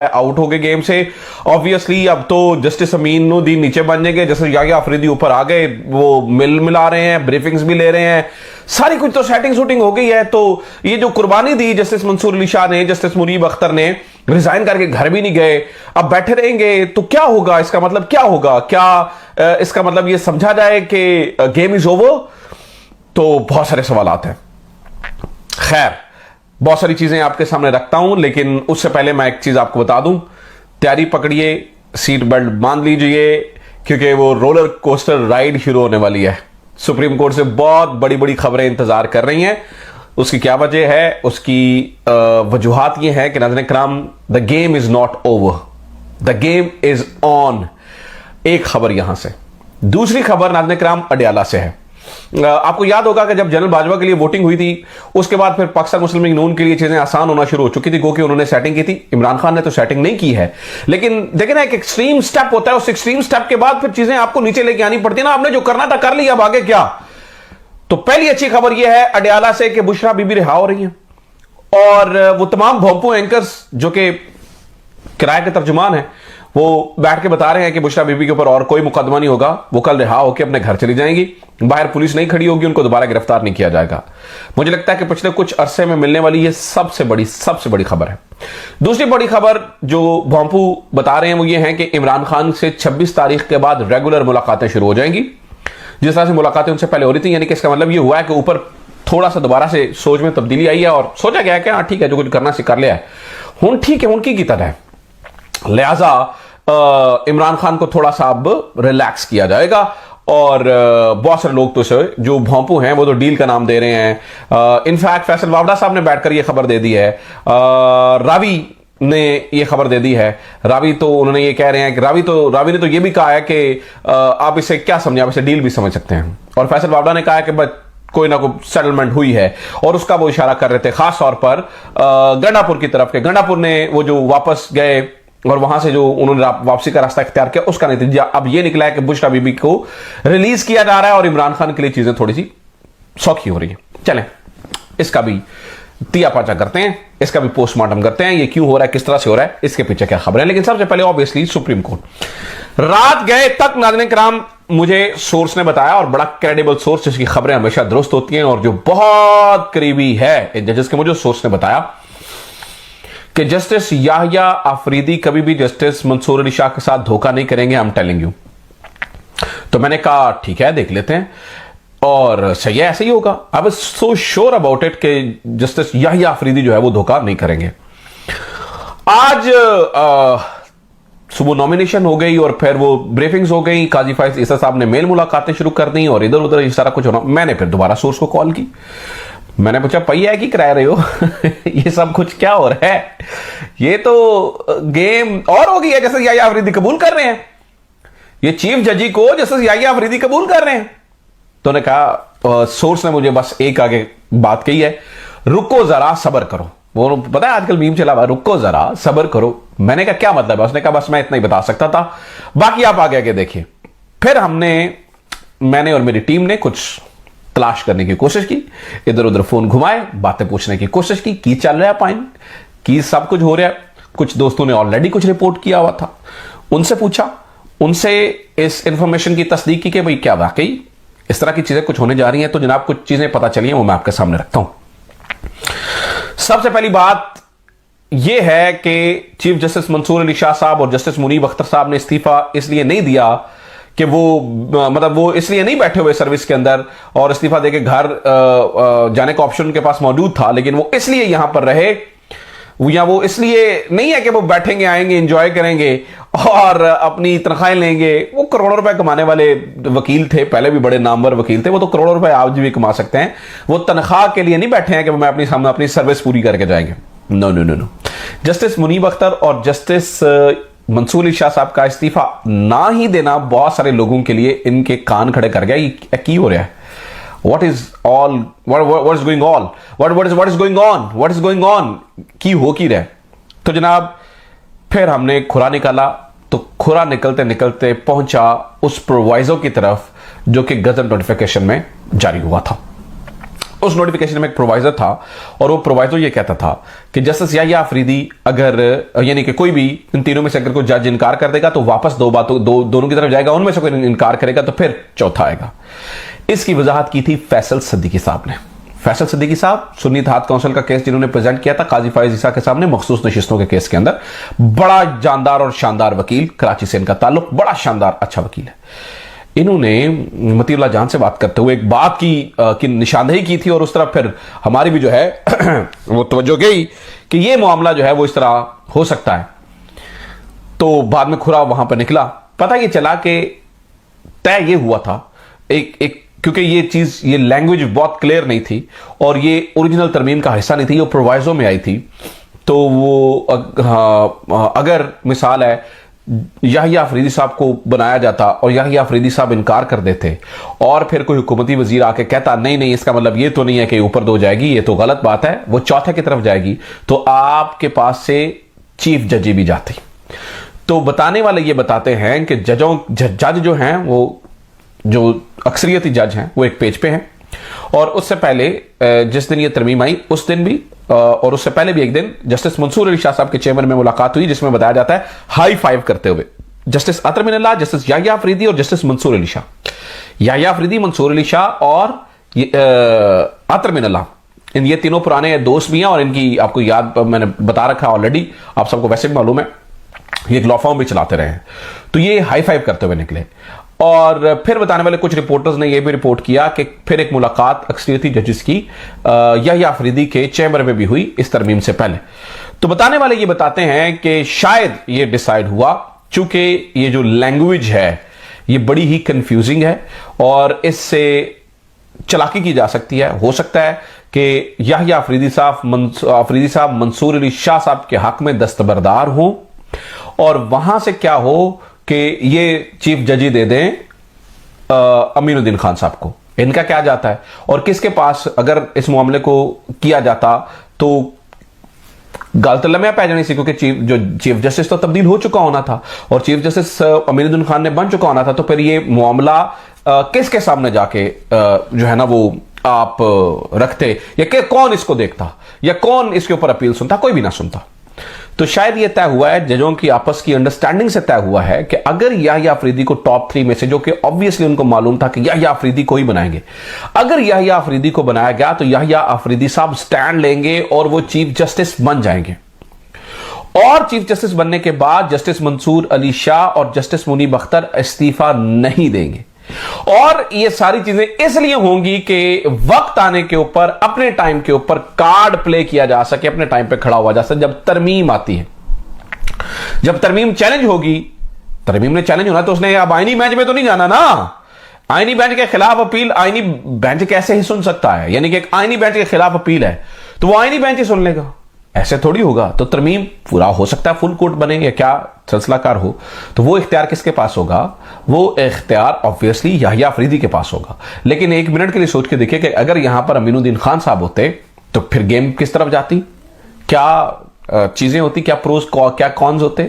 Out हो गए game से। ऑब्वियसली अब तो जस्टिस अमीनुद्दीन नीचे बन जाएंगे, जैसे याहिया अफरीदी ऊपर आ गए, वो मिला रहे हैं, ब्रीफिंग्स भी ले रहे हैं, सारी कुछ तो सेटिंग शूटिंग हो गई है। तो ये जो कुर्बानी दी जस्टिस मंसूर अली शाह ने, जस्टिस मुनीब अख्तर ने, रिजाइन करके घर भी नहीं गए, अब बैठे रहेंगे तो क्या होगा? इसका मतलब क्या होगा? क्या इसका मतलब ये समझा जाए कि गेम इज ओवर? तो बहुत सारे सवाल हैं। खैर, बहुत सारी चीजें आपके सामने रखता हूं, लेकिन उससे पहले मैं एक चीज आपको बता दूं। तैयारी पकड़िए, सीट बेल्ट बांध लीजिए, क्योंकि वो रोलर कोस्टर राइड शुरू होने वाली है। सुप्रीम कोर्ट से बहुत बड़ी बड़ी खबरें इंतजार कर रही हैं। उसकी क्या वजह है? उसकी वजूहात ये है कि नाज़रीन किराम, the game is not over, the game is on. एक खबर यहां से। दूसरी खबर नाज़रीन किराम अडयाला से है। आपको याद होगा कि जब जनरल बाजवा के लिए वोटिंग हुई थी, उसके बाद फिर पाकिस्तान मुस्लिम लीग नून के लिए चीजें आसान होना शुरू हो चुकी थी, क्योंकि उन्होंने सेटिंग की थी। इमरान खान ने तो सेटिंग नहीं की है, लेकिन देखें ना, एक एक्सट्रीम स्टेप होता है, उस एक्सट्रीम स्टेप के बाद फिर चीजें आपको नीचे लेके आनी पड़ती है ना। आपने जो करना था कर लिया, अब आगे क्या? तो पहली अच्छी खबर यह है अडयाला से कि बुशरा बीबी रिहा हो रही है, और वो तमाम भोंपू एंकर्स जो कि किराए के तर्जुमान है, वो बैठ के बता रहे हैं कि बुशरा बीबी के ऊपर और कोई मुकदमा नहीं होगा, वो कल रिहा होकर अपने घर चली जाएंगी, बाहर पुलिस नहीं खड़ी होगी, उनको दोबारा गिरफ्तार नहीं किया जाएगा। मुझे लगता है कि पिछले कुछ अरसे में मिलने वाली ये सबसे बड़ी खबर है। दूसरी बड़ी खबर जो भोंपू बता रहे हैं वो ये है कि इमरान खान से 26 तारीख के बाद रेगुलर मुलाकातें शुरू हो जाएंगी। जिस तरह से मुलाकातें उनसे पहले हो रही थी, यानी कि इसका मतलब ये हुआ है कि ऊपर थोड़ा सा दोबारा से सोच में तब्दीली आई है, और सोचा गया कि हाँ ठीक है, जो कुछ करना से कर लिया है, हुन ठीक है, उनकी की तरह है। लिहाजा इमरान खान को थोड़ा सा अब रिलैक्स किया जाएगा, और बहुत सारे लोग तो जो भोंपू हैं वो तो डील का नाम दे रहे हैं। इनफैक्ट फैसल वावड़ा साहब ने बैठकर ये खबर दे दी है, रावी ने ये खबर दे दी है। रावी तो उन्होंने ये कह रहे हैं कि रावी ने तो ये भी कहा है कि आप इसे क्या समझे, आप इसे डील भी समझ सकते हैं। और फैसल वावड़ा ने कहा है कि बस कोई ना कोई सेटलमेंट हुई है, और उसका वो इशारा कर रहे थे खास तौर पर गंडापुर की तरफ के। गंडापुर ने वो जो वापस गए और वहां से जो उन्होंने वापसी का रास्ता इख्तियार किया, उसका नतीजा अब ये निकला है कि बुशरा बीबी को रिलीज किया जा रहा है, और इमरान खान के लिए चीजें थोड़ी सी सौखी हो रही है। चलें, इसका भी तिया पाचा करते हैं, इसका भी पोस्टमार्टम करते हैं, ये क्यों हो रहा है, किस तरह से हो रहा है, इसके पीछे क्या खबर है। लेकिन सबसे पहले ऑब्वियसली सुप्रीम कोर्ट। रात गए तक नाज़रीन किराम, मुझे सोर्स ने बताया, और बड़ा क्रेडिबल सोर्स जिसकी खबरें हमेशा दुरुस्त होती हैं और जो बहुत करीबी है जजेस के, मुझे सोर्स ने बताया कि जस्टिस याहिया अफरीदी कभी भी जस्टिस मंसूर अली शाह के साथ धोखा नहीं करेंगे, आई एम टेलिंग यू। तो मैंने कहा ठीक है, देख लेते हैं, और सही है, ऐसे ही होगा। I was so sure about it कि जस्टिस याहिया अफरीदी जो है वो धोखा नहीं करेंगे। आज सुबह नॉमिनेशन हो गई, और फिर वो ब्रीफिंग्स हो गई, काजी फाइज ईसा साहब ने मेल मुलाकातें शुरू कर दी, और इधर उधर ये सारा कुछ होना। मैंने फिर दोबारा सोर्स को कॉल की, मैंने पूछा पहिया है कि करा रहे हो ये सब कुछ क्या हो रहा है? ये तो गेम और हो गई है, जैसे याहिया अफरीदी कबूल कर रहे हैं, ये चीफ जजी को जैसे याहिया अफरीदी कबूल कर रहे हैं। तो ने कहा, सोर्स ने मुझे बस एक आगे बात कही है, रुको जरा सबर करो। वो पता है आजकल मीम चला हुआ, रुको जरा सबर करो। मैंने कहा क्या मतलब है? उसने कहा बस मैं इतना ही बता सकता था, बाकी आप आगे आगे देखिए। फिर मैंने और मेरी टीम ने कुछ तलाश करने की कोशिश की, इधर उधर फोन घुमाए, बातें पूछने की कोशिश की चल रहा है पाइन, की सब कुछ हो रहा है। कुछ दोस्तों ने ऑलरेडी कुछ रिपोर्ट किया हुआ था, उनसे पूछा, उनसे इस इंफॉर्मेशन की तस्दीक की कि भाई क्या वाकई इस तरह की चीजें कुछ होने जा रही हैं। तो जनाब कुछ चीजें पता चली हैं, वो मैं आपके सामने रखता हूं। सबसे पहली बात यह है कि चीफ जस्टिस मंसूर अली शाह साहब और जस्टिस मुनीब अख्तर साहब ने इस्तीफा इसलिए नहीं दिया कि वो इसलिए नहीं बैठे हुए सर्विस के अंदर, और इस्तीफा देके घर जाने का ऑप्शन उनके पास मौजूद था, लेकिन वो इसलिए यहां पर रहे, या वो इसलिए नहीं है कि वो बैठेंगे, आएंगे, एंजॉय करेंगे और अपनी तनख्वाहें लेंगे। वो करोड़ों रुपए कमाने वाले वकील थे, पहले भी बड़े नामवर वकील थे, वो तो करोड़ों रुपए आज भी कमा सकते हैं। वो तनख्वाह के लिए नहीं बैठे हैं कि मैं अपनी सर्विस पूरी करके जाएंगे। No no no no. Justice Munib Akhtar और जस्टिस मंसूर अली शाह साहब का इस्तीफा ना ही देना बहुत सारे लोगों के लिए इनके कान खड़े कर गया। ये की हो रहा है? What is going on? की हो की रहे? तो जनाब फिर हमने खुरा निकाला, तो खुरा निकलते निकलते पहुंचा उस प्रोवाइजो की तरफ जो कि गजट नोटिफिकेशन में जारी हुआ था। उस नोटिफिकेशन में एक प्रोवाइजर था और वो प्रोवाइजर ये कहता था कि जस्टिस याहिया अफरीदी अगर यानी कि कोई भी इन तीनों में से अगर कोई जज इनकार कर देगा तो वापस दोनों की तरफ जाएगा, उनमें से कोई इनकार करेगा तो फिर चौथा आएगा। इसकी वजाहत की थी फैसल सिद्दीकी साहब ने। फैसल सिद्दीकी साहब सुन्नी इत्तेहाद काउंसिल का केस जिन्होंने प्रेजेंट किया था काजी फायज ईसा के सामने मखसूस नशिस्तों के केस के अंदर, बड़ा जानदार और शानदार वकील, कराची से इनका ताल्लुक, बड़ा शानदार अच्छा वकील है। इन्होंने मतीउल्लाह जान से बात करते हुए एक बात की निशानदेही की थी और उस तरफ फिर हमारी भी जो है वो तवज्जो गई कि ये मामला जो है वो इस तरह हो सकता है। तो बाद में खुरा वहां पर निकला, पता ये चला कि तय ये हुआ था एक क्योंकि ये चीज, ये लैंग्वेज बहुत क्लियर नहीं थी और ये ओरिजिनल तरमीम का हिस्सा नहीं थी, ये प्रोवाइजो में आई थी। तो वो अगर मिसाल है याहिया अफरीदी साहब को बनाया जाता और याहिया अफरीदी साहब इनकार कर देते और फिर कोई हुकूमती वजीर आके कहता नहीं नहीं इसका मतलब ये तो नहीं है कि ऊपर दो जाएगी, ये तो गलत बात है, वो चौथे की तरफ जाएगी, तो आपके पास से चीफ जजी भी जाती। तो बताने वाले ये बताते हैं कि जज जो हैं वो जो अक्सरियती जज हैं वो एक पेज पे हैं और उससे पहले जिस दिन ये तरमीम आई उस दिन भी और उससे पहले भी एक दिन जस्टिस मंसूर अली शाह साहब के चेंबर में मुलाकात हुई जिसमें बताया जाता है हाई फाइव करते हुए जस्टिस अतर मिनल्लाह, जस्टिस याहिया अफरीदी और जस्टिस मंसूर अली शाह, याहिया अफरीदी, मंसूर अली शाह और अतर मिनल्लाह, ये तीनों पुराने दोस्त भी हैं और इनकी आपको याद मैंने बता रखा है ऑलरेडी, आप सबको वैसे भी मालूम है, ये एक लॉ फॉर्म भी चलाते रहे हैं। तो ये हाई फाइव करते हुए निकले और फिर बताने वाले कुछ रिपोर्टर्स ने यह भी रिपोर्ट किया कि फिर एक मुलाकात अक्सरियती जजेस की याहिया अफरीदी के चैम्बर में भी हुई इस तरमीम से पहले। तो बताने वाले ये बताते हैं कि शायद ये डिसाइड हुआ, चूंकि ये जो लैंग्वेज है ये बड़ी ही कंफ्यूजिंग है और इससे चालाकी की जा सकती है। हो सकता है कि याहिया अफरीदी साहब मंसूर अली शाह साहब के हक में दस्तबरदार हो और वहां से क्या हो कि ये चीफ जजी दे दें अमीनुद्दीन खान साहब को। इनका क्या जाता है और किसके पास अगर इस मामले को किया जाता तो गलत लम्हा पै जानी सी, क्योंकि चीफ जस्टिस तो तब्दील हो चुका होना था और चीफ जस्टिस अमीनुद्दीन खान ने बन चुका होना था। तो फिर ये मामला किसके सामने जाके जो है ना वो आप रखते या कौन इसको देखता या कौन इसके ऊपर अपील सुनता? कोई भी ना सुनता। तो शायद यह तय हुआ है, जजों की आपस की अंडरस्टैंडिंग से तय हुआ है कि अगर याहिया अफरीदी को टॉप 3 में से, जो कि ऑब्वियसली उनको मालूम था कि याहिया अफरीदी को ही बनाएंगे, अगर याहिया अफरीदी को बनाया गया तो याहिया अफरीदी साहब स्टैंड लेंगे और वो चीफ जस्टिस बन जाएंगे और चीफ जस्टिस बनने के बाद जस्टिस मंसूर अली शाह और जस्टिस मुनीब अख्तर इस्तीफा नहीं देंगे। और ये सारी चीजें इसलिए होंगी कि वक्त आने के ऊपर, अपने टाइम के ऊपर कार्ड प्ले किया जा सके, अपने टाइम पे खड़ा हुआ जा सके। जब तरमीम आती है, जब तरमीम चैलेंज होगी, तरमीम ने चैलेंज होना तो उसने अब आईनी बेंच में तो नहीं जाना ना। आईनी बेंच के खिलाफ अपील आईनी बेंच कैसे ही सुन सकता है? यानी कि एक आईनी बेंच के खिलाफ अपील है तो वो आईनी बेंच ही सुन लेगा, ऐसे थोड़ी होगा। तो तरमीम पूरा हो सकता है फुल कोर्ट बने या क्या सिलसिलाकार हो, तो वो इख्तियार किसके पास होगा? वो इख्तियार ऑब्वियसली याहिया अफरीदी के पास होगा। लेकिन एक मिनट के लिए सोच के देखिए कि अगर यहां पर अमीनुद्दीन खान साहब होते तो फिर गेम किस तरफ जाती, क्या चीजें होती, क्या प्रोज क्या कॉन्स होते।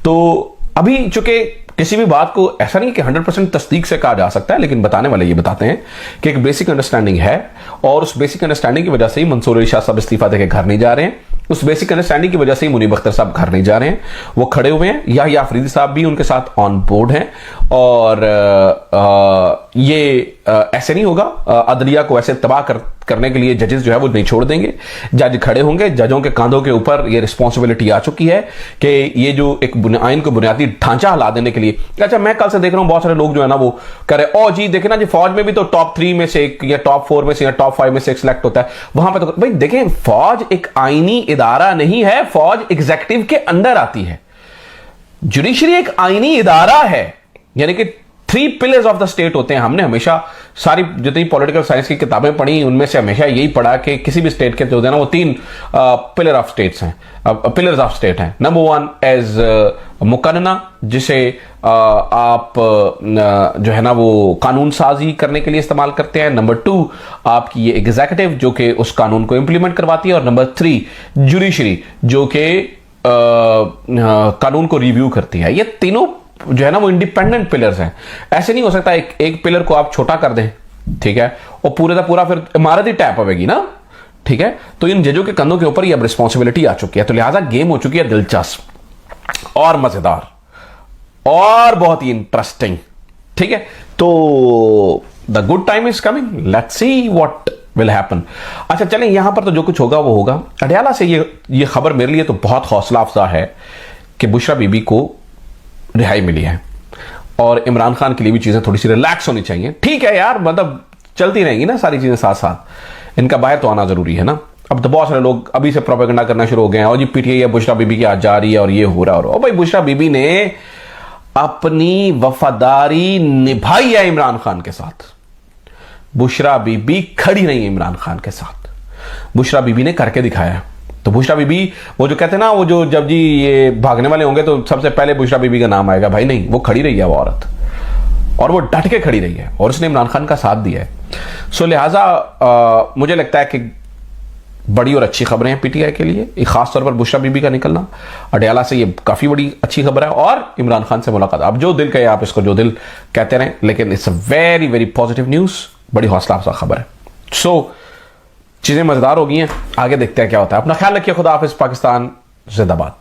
तो अभी चूंकि किसी भी बात को ऐसा नहीं कि 100% तस्दीक से कहा जा सकता है, लेकिन बताने वाले ये बताते हैं कि एक बेसिक अंडरस्टैंडिंग है और उस बेसिक अंडरस्टैंडिंग की वजह से ही मंसूर अली शाह साहब इस्तीफा देकर घर नहीं जा रहे हैं, उस बेसिक अंडरस्टैंडिंग की वजह से ही मुनीब अख्तर साहब घर नहीं जा रहे हैं, वो खड़े हुए हैं। याहिया अफरीदी साहब भी उनके साथ ऑन बोर्ड हैं और ये ऐसे नहीं होगा, अदलिया को ऐसे तबाह करने के लिए जजेस जो है वो नहीं छोड़ देंगे। जज खड़े होंगे, जजों के कांधों के ऊपर ये रिस्पॉन्सिबिलिटी आ चुकी है कि ये जो एक आइन को बुनियादी ढांचा हिला देने के लिए। अच्छा, मैं कल से देख रहा हूं बहुत सारे लोग जो है ना वो कह रहे ओ जी देखे ना जी फौज में भी तो टॉप 3 में से या टॉप 4 में से या टॉप 5 में से सिलेक्ट होता है, वहां पे तो भाई देखें फौज एक आईनी इदारा नहीं है, फौज एग्जीक्यूटिव के अंदर आती है। जुडिशरी एक आईनी इदारा है, यानी कि 3 पिलर्स ऑफ द स्टेट होते हैं। हमने हमेशा सारी जितनी पॉलिटिकल साइंस की किताबें पढ़ी उनमें से हमेशा यही पढ़ा कि किसी भी स्टेट के जो है ना वो 3 पिलर ऑफ स्टेट्स हैं, पिलर्स ऑफ स्टेट हैं। नंबर 1 एज मुकन्ना, जिसे आप जो है ना वो कानून साजी करने के लिए इस्तेमाल करते हैं। नंबर 2 आपकी ये एग्जीक्यूटिव जो कि उस कानून को इंप्लीमेंट करवाती है और नंबर 3 जुडिशरी जो कि कानून को रिव्यू करती है। ये तीनों जो है ना वो इंडिपेंडेंट पिलर्स हैं। ऐसे नहीं हो सकता एक पिलर को आप छोटा कर दें ठीक है, और पूरे का पूरा फिर इमारत ही टैप आवेगी ना, ठीक है। तो इन जजों के कंधों के ऊपर ही अब रिस्पॉन्सिबिलिटी आ चुकी है, तो लिहाजा गेम हो चुकी है दिलचस्प और मजेदार और बहुत ही इंटरेस्टिंग, ठीक है। तो the good time is coming, let's see what will happen. अच्छा चलें, यहां पर तो जो कुछ होगा वो होगा। अडयाला से ये खबर मेरे लिए तो बहुत हौसला अफजा है कि बुशरा बीबी को रिहाई मिली है, और इमरान खान के लिए भी चीजें थोड़ी सी रिलैक्स होनी चाहिए। ठीक है यार, मतलब चलती रहेंगी ना सारी चीजें साथ साथ, इनका बाहर तो आना जरूरी है ना। अब तो बहुत सारे लोग अभी से प्रोपेगेंडा करना शुरू हो गए हैं, और जी पीटीआई बुशरा बीबी की आज जा रही है और ये हो रहा है। और भाई बुशरा बीबी ने अपनी वफादारी निभाई है इमरान खान के साथ, बुशरा बीबी खड़ी रही है इमरान खान के साथ, बुशरा बीबी ने करके दिखाया है। तो बुशरा बीबी, वो जो कहते हैं ना, वो जो जब जी ये भागने वाले होंगे तो सबसे पहले बुशरा बीबी का नाम आएगा, भाई नहीं, वो खड़ी रही है वो औरत, और वो डट के खड़ी रही है, और उसने इमरान खान का साथ दिया है। सो लिहाजा मुझे लगता है कि बड़ी और अच्छी खबरें हैं पीटीआई के लिए, खासतौर पर बुशरा बीबी का निकलना अडयाला से, ये काफी बड़ी अच्छी खबर है, और इमरान खान से मुलाकात। अब जो दिल कहे आप इसको जो दिल कहते रहें, लेकिन it's a very very positive news, बड़ी हौसला अफजा खबर है। सो चीजें मजेदार हो गई हैं, आगे देखते हैं क्या होता है। अपना ख्याल रखिए, खुदा हाफिज, पाकिस्तान जिंदाबाद।